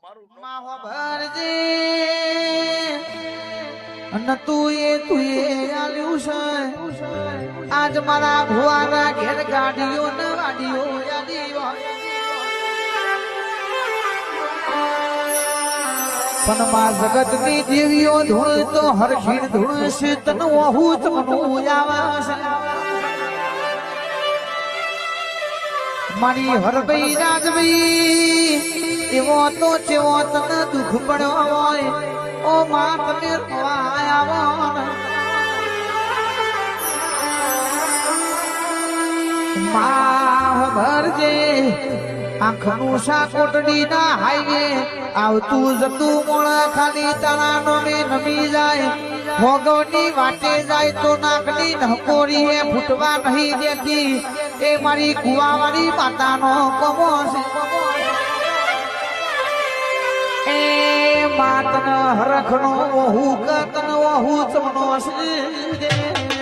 માહો ભરજે અને તું એ આલ્યું છે આજ મારા ભુવાના ઘેર ગાડીઓ ને વાડીઓ પણ માં જગત ની દેવીઓ ધૂળ તો હરખીણ ધૂળ છે તને વહુ તમનું આવા મારી હરભાઈ રાજભાઈ એવો તો ચેવો તને દુઃખ પડ્યો હોય ઓ માં તને આવો માં ભરજે આંખનું સાકોટડી ના હાઈવે આવતું જતું મોણા ખાલી તારા નોમે નમી જાય ભોગવની વાટે જાય તો નાકની નકોરી એ ફૂટવા નહીં દેતી એ મારી કુવાવાળી માતાનો કમો છે એ માતન હરખનો વહુ કતન વહુ ચમનો છે